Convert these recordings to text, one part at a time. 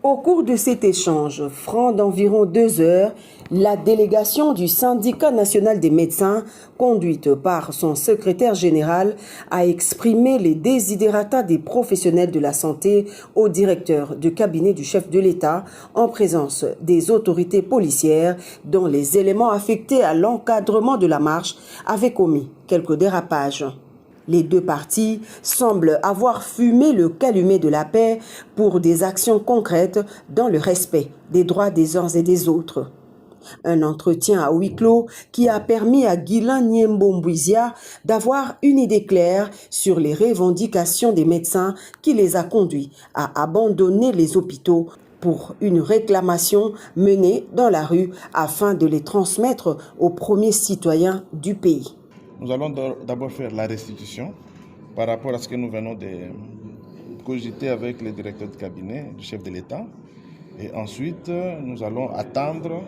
Au cours de cet échange, franc d'environ 2 heures, la délégation du syndicat national des médecins, conduite par son secrétaire général, a exprimé les desiderata des professionnels de la santé au directeur du cabinet du chef de l'État en présence des autorités policières dont les éléments affectés à l'encadrement de la marche avaient commis quelques dérapages. Les deux parties semblent avoir fumé le calumet de la paix pour des actions concrètes dans le respect des droits des uns et des autres. Un entretien à huis clos qui a permis à Guilain Niembo-Mbouizia d'avoir une idée claire sur les revendications des médecins qui les a conduits à abandonner les hôpitaux pour une réclamation menée dans la rue afin de les transmettre aux premiers citoyens du pays. Nous allons d'abord faire la restitution par rapport à ce que nous venons de cogiter avec le directeur de cabinet du chef de l'État. Et ensuite, nous allons attendre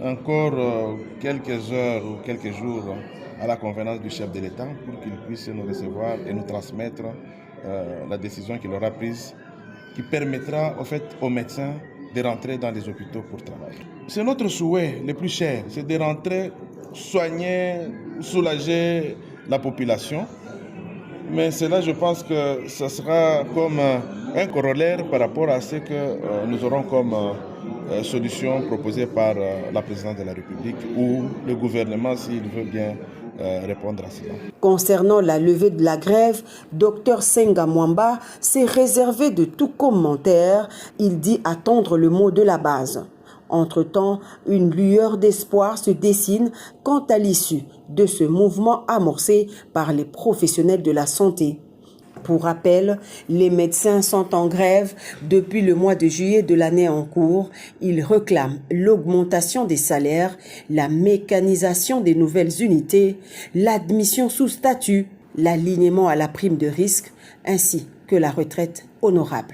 encore quelques heures ou quelques jours à la convenance du chef de l'État pour qu'il puisse nous recevoir et nous transmettre la décision qu'il aura prise qui permettra aux médecins de rentrer dans les hôpitaux pour travailler. C'est notre souhait le plus cher, c'est de rentrer, soigner, soulager la population. Mais cela, je pense que ce sera comme un corollaire par rapport à ce que nous aurons comme solution proposée par la présidente de la République ou le gouvernement s'il veut bien répondre à cela. Concernant la levée de la grève, Dr Senga Mwamba s'est réservé de tout commentaire. Il dit attendre le mot de la base. Entre-temps, une lueur d'espoir se dessine quant à l'issue de ce mouvement amorcé par les professionnels de la santé. Pour rappel, les médecins sont en grève depuis le mois de juillet de l'année en cours. Ils réclament l'augmentation des salaires, la mécanisation des nouvelles unités, l'admission sous statut, l'alignement à la prime de risque, ainsi que la retraite honorable.